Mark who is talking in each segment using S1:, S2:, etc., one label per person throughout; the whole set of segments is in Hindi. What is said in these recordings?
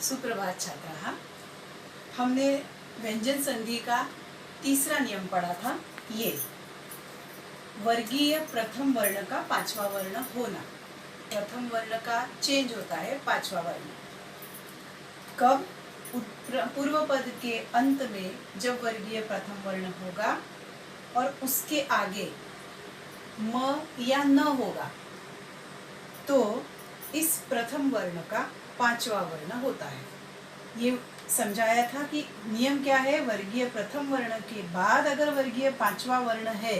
S1: सुप्रभात छात्राः। हमने व्यंजन संधि का तीसरा नियम पढ़ा था। ये वर्गीय प्रथम वर्ण का पांचवा वर्ण होना। प्रथम वर्ण का चेंज होता है पांचवा वर्ण कब? पूर्व पद के अंत में जब वर्गीय प्रथम वर्ण होगा और उसके आगे म या न होगा तो इस प्रथम वर्ण का पांचवा वर्ण होता है। ये समझाया था कि नियम क्या है। वर्गीय प्रथम वर्ण के बाद अगर वर्गीय पांचवा वर्ण है,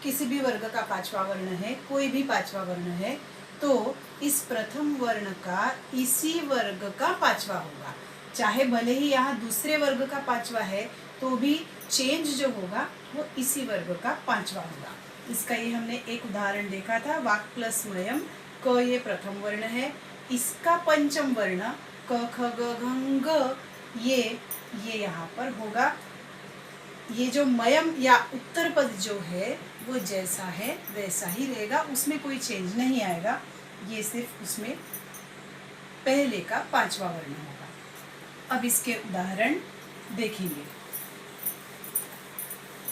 S1: किसी भी वर्ग का पांचवा वर्ण है, कोई भी पांचवा वर्ण है, तो इस प्रथम वर्ण का इसी वर्ग का पांचवा होगा। चाहे भले ही यहाँ दूसरे वर्ग का पांचवा है तो भी चेंज जो होगा वो इसी वर्ग का पांचवा होगा। इसका ये हमने एक उदाहरण देखा था। वाक् प्लस मयम, क ये प्रथम वर्ण है, इसका पंचम वर्ण क ख ग घ ग ये यहाँ पर होगा। ये जो मयम या उत्तर पद जो है वो जैसा है वैसा ही रहेगा, उसमें कोई चेंज नहीं आएगा। ये सिर्फ उसमें पहले का पांचवा वर्ण होगा। अब इसके उदाहरण देखेंगे।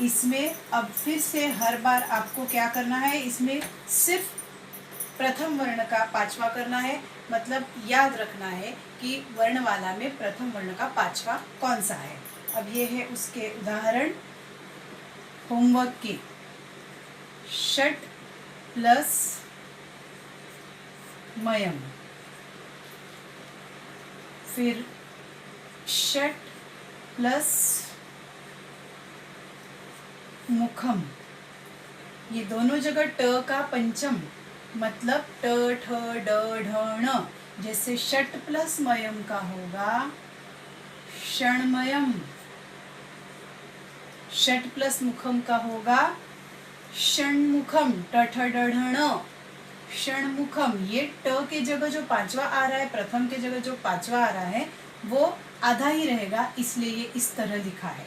S1: इसमें अब फिर से हर बार आपको क्या करना है, इसमें सिर्फ प्रथम वर्ण का पांचवा करना है। मतलब याद रखना है कि वर्णमाला में प्रथम वर्ण का पांचवा कौन सा है। अब ये है उसके उदाहरण होमवर्क के। षट प्लस मयम, फिर षट प्लस मुखम, ये दोनों जगह ट का पंचम, मतलब ट ठ ड ढ ण। जैसे षट प्लस मयम का होगा षण्मयम, षट प्लस मुखम का होगा षण्मुखम, ट ठ ड ढ ण षण्मुखम। ये ट के जगह जो पांचवा आ रहा है, प्रथम के जगह जो पांचवा आ रहा है वो आधा ही रहेगा, इसलिए ये इस तरह लिखा है।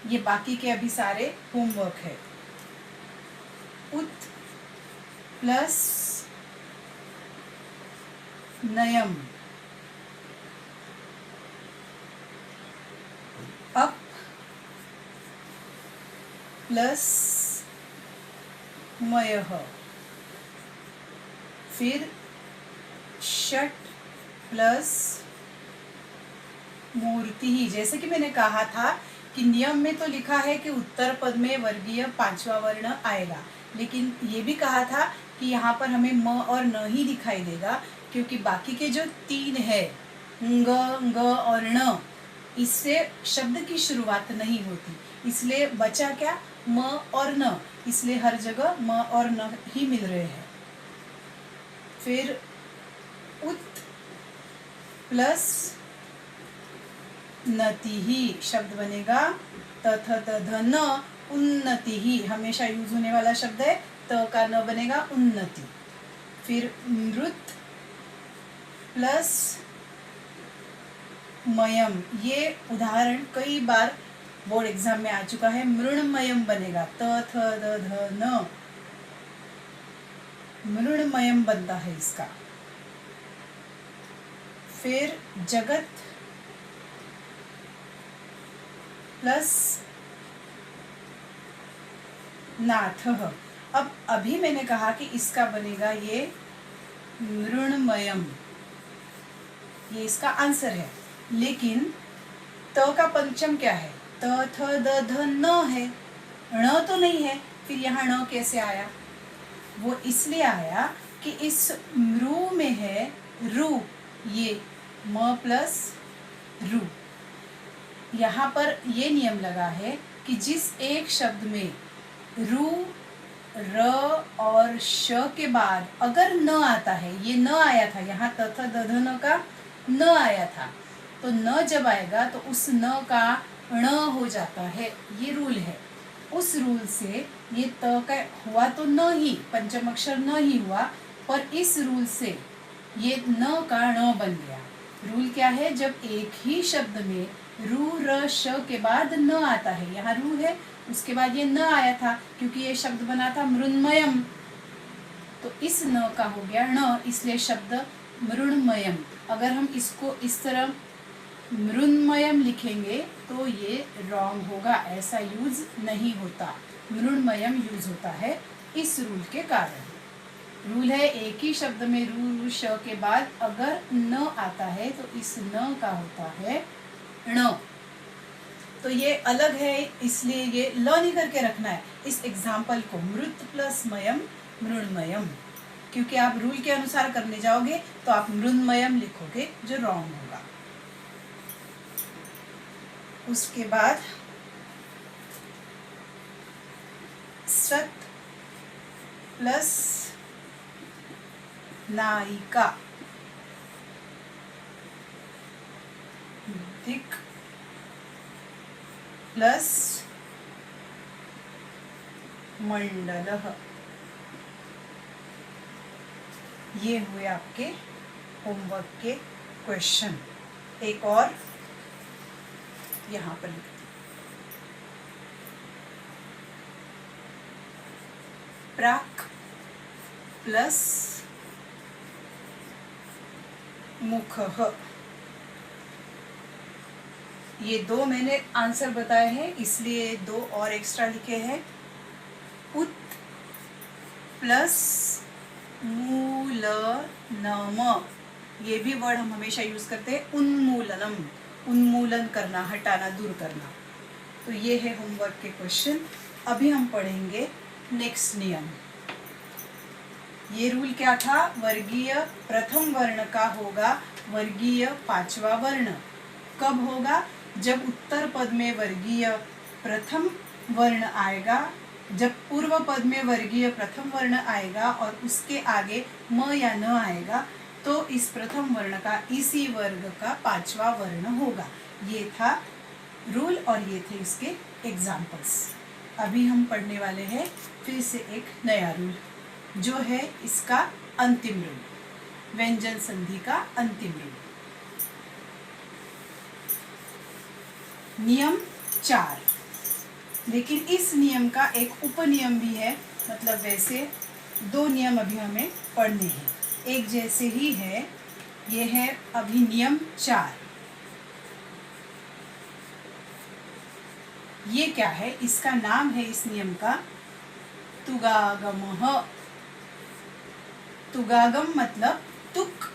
S1: ये बाकी के अभी सारे होमवर्क है। उत प्लस नयम, अप प्लस मयः, फिर षट प्लस मूर्ति ही। जैसे कि मैंने कहा था कि नियम में तो लिखा है कि उत्तर पद में वर्गीय पांचवा वर्ण आएगा, लेकिन ये भी कहा था कि यहाँ पर हमें म और न ही दिखाई देगा, क्योंकि बाकी के जो तीन है ग और ण, इससे शब्द की शुरुआत नहीं होती, इसलिए बचा क्या, म और न, इसलिए हर जगह म और न ही मिल रहे हैं। फिर उत प्लस नति ही शब्द बनेगा त थ त ध न, उन्नति ही हमेशा यूज होने वाला शब्द है, त का न बनेगा उन्नति। फिर नृत प्लस मयम, ये उदाहरण कई बार बोर्ड एग्जाम में आ चुका है। मृणमयम बनेगा, त थ द ध न, मृणमयम बनता है इसका। फिर जगत प्लस नाथः। अब अभी मैंने कहा कि इसका बनेगा ये मृण्मयम, ये इसका आंसर है। लेकिन त का पंचम क्या है, त थ द ध न है, ण तो नहीं है, फिर यहाँ ण कैसे आया? वो इसलिए आया कि इस मृ में है रु, ये म प्लस रु। यहाँ पर ये नियम लगा है कि जिस एक शब्द में रु, र और श के बाद अगर न आता है, ये न आया था, यहाँ त थ द ध न का न आया था, तो न जब आएगा तो उस न का ण हो जाता है। ये रूल है। उस रूल से ये त का हुआ तो न ही, पंचम अक्षर न ही हुआ, पर इस रूल से ये न का ण बन गया। रूल क्या है, जब एक ही शब्द में रु र श के बाद न आता है, यहाँ रु है उसके बाद ये न आया था, क्योंकि ये शब्द बना था मृण्मयम, तो इस न का हो गया ण, इसलिए शब्द मृण्मयम। अगर हम इसको इस तरह मृण्मयम लिखेंगे तो ये रॉन्ग होगा, ऐसा यूज नहीं होता, मृण्मयम यूज होता है इस रूल के कारण। रूल है एक ही शब्द में रू श के बाद अगर न आता है तो इस न का होता है ण। तो ये अलग है, इसलिए ये ल नहीं करके रखना है इस एग्जाम्पल को, मृत प्लस मयम मृण्मयम, क्योंकि आप रूल के अनुसार करने जाओगे तो आप मृण्मयम लिखोगे जो रॉन्ग होगा। उसके बाद सत प्लस नायिका, दिक प्लस मंडलः, ये हुए आपके होमवर्क के क्वेश्चन। एक और यहाँ पर लिख दो, प्राक प्लस मुखः, ये दो मैंने आंसर बताए हैं इसलिए दो और एक्स्ट्रा लिखे हैं। उत प्लस मूलनम, ये भी वर्ड हम हमेशा यूज करते हैं, उन्मूलनम, उन्मूलन करना, हटाना, दूर करना। तो ये है होमवर्क के क्वेश्चन। अभी हम पढ़ेंगे नेक्स्ट नियम। ये रूल क्या था, वर्गीय प्रथम वर्ण का होगा वर्गीय पांचवा वर्ण। कब होगा, जब उत्तर पद में वर्गीय प्रथम वर्ण आएगा, जब पूर्व पद में वर्गीय प्रथम वर्ण आएगा और उसके आगे म या न आएगा तो इस प्रथम वर्ण का इसी वर्ग का पांचवा वर्ण होगा। ये था रूल और ये थे इसके एग्जाम्पल्स। अभी हम पढ़ने वाले हैं फिर से एक नया रूल, जो है इसका अंतिम रूल, व्यंजन संधि का अंतिम रूल। नियम 4, लेकिन इस नियम का एक उपनियम भी है, मतलब वैसे दो नियम अभी हमें पढ़ने हैं, एक जैसे ही है। ये है अभी नियम 4। ये क्या है, इसका नाम है इस नियम का तुगागमः। तुगागम मतलब तुक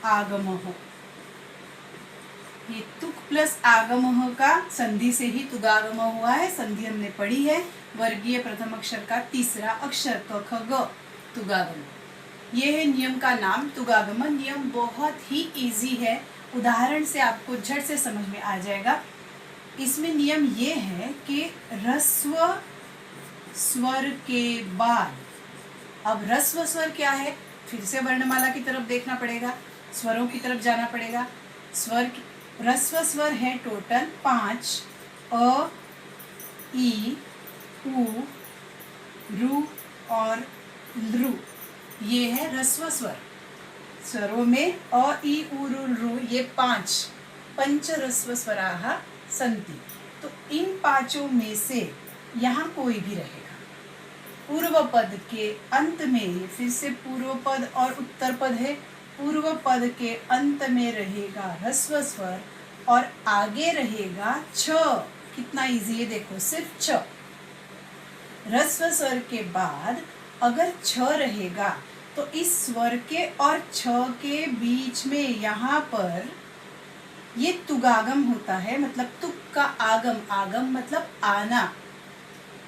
S1: आगमः। ये तुक प्लस आगमः का संधि से ही तुगागम हुआ है। संधि हमने पढ़ी है, वर्गीय प्रथम अक्षर का तीसरा अक्षर क ख ग, तुगागम। ये है नियम का नाम तुगागम। नियम बहुत ही इजी है, उदाहरण से आपको झट से समझ में आ जाएगा। इसमें नियम ये है कि ह्रस्व स्वर के बाद, अब ह्रस्व स्वर क्या है, फिर से वर्णमाला की तरफ देखना पड़ेगा, स्वरों की तरफ जाना पड़ेगा। स्वर ह्रस्व स्वर है टोटल 5, अ, ई, उ, रु और लृ। ये है ह्रस्व स्वर। स्वरों में अ, ई, उ, रु, लृ ये 5 पंच ह्रस्व स्वराः सन्ति। तो इन पांचों में से यहाँ कोई भी रहेगा। पूर्व पद के अंत में, फिर से पूर्व पद और उत्तर पद है, पूर्व पद के अंत में रहेगा ह्रस्व स्वर और आगे रहेगा छ। कितना इजी है देखो, सिर्फ छ। ह्रस्व स्वर के बाद अगर छ रहेगा तो इस स्वर के और छ के बीच में यहाँ पर ये तुगागम होता है, मतलब तुक का आगम। आगम मतलब आना,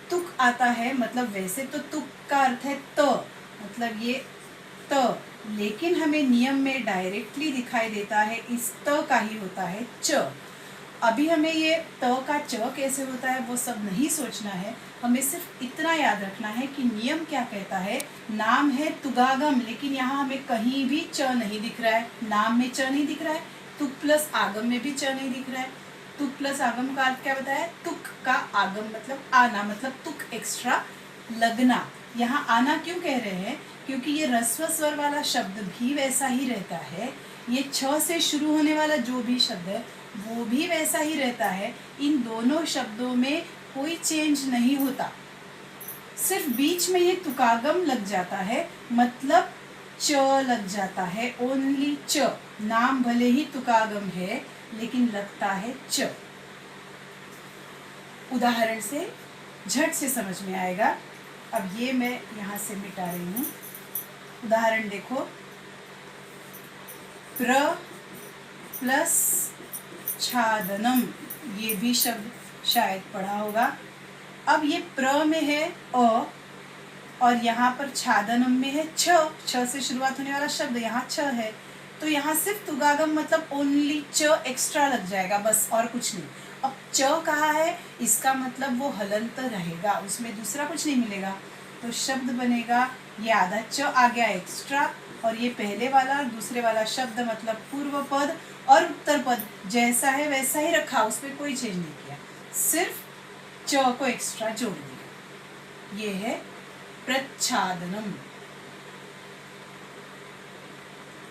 S1: तुक आता है, मतलब वैसे तो तुक का अर्थ है त, मतलब ये त, लेकिन हमें नियम में डायरेक्टली दिखाई देता है इस त का ही होता है च। अभी हमें ये त का च कैसे होता है वो सब नहीं सोचना है, हमें सिर्फ इतना याद रखना है कि नियम क्या कहता है। नाम है तुगागम, लेकिन यहाँ हमें कहीं भी च नहीं दिख रहा है, नाम में च नहीं दिख रहा है, तुक प्लस आगम में भी च नहीं दिख रहा है। तुक प्लस आगम का अर्थ क्या बताया, तुक का आगम मतलब आना, मतलब तुक एक्स्ट्रा लगना। यहाँ आना क्यों कह रहे हैं, क्योंकि ये ह्रस्व स्वर वाला शब्द भी वैसा ही रहता है, ये छ से शुरू होने वाला जो भी शब्द है वो भी वैसा ही रहता है। इन दोनों शब्दों में कोई चेंज नहीं होता, सिर्फ बीच में ये तुकागम लग जाता है, मतलब च लग जाता है, ओनली च। नाम भले ही तुकागम है लेकिन लगता है च। उदाहरण से झट से समझ में आएगा। अब ये मैं यहाँ से मिटा रही हूँ। उदाहरण देखो, प्र प्लस छादनम, ये भी शब्द शायद पढ़ा होगा। अब ये प्र में है अ और यहाँ पर छादनम में है छ। छ से शुरुआत होने वाला शब्द यहाँ छ है, तो यहाँ सिर्फ तुगागम मतलब ओनली च एक्स्ट्रा लग जाएगा, बस और कुछ नहीं। अब च कहा है, इसका मतलब वो हलंत रहेगा, उसमें दूसरा कुछ नहीं मिलेगा। तो शब्द बनेगा, ये आधा च आ गया एक्स्ट्रा, और ये पहले वाला और दूसरे वाला शब्द मतलब पूर्व पद और उत्तर पद जैसा है वैसा ही रखा, उसमें कोई चेंज नहीं किया, सिर्फ च को एक्स्ट्रा जोड़ दिया। ये है प्रच्छादनम।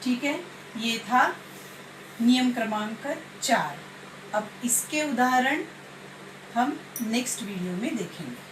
S1: ठीक है, ये था नियम क्रमांक 4। अब इसके उदाहरण हम नेक्स्ट वीडियो में देखेंगे।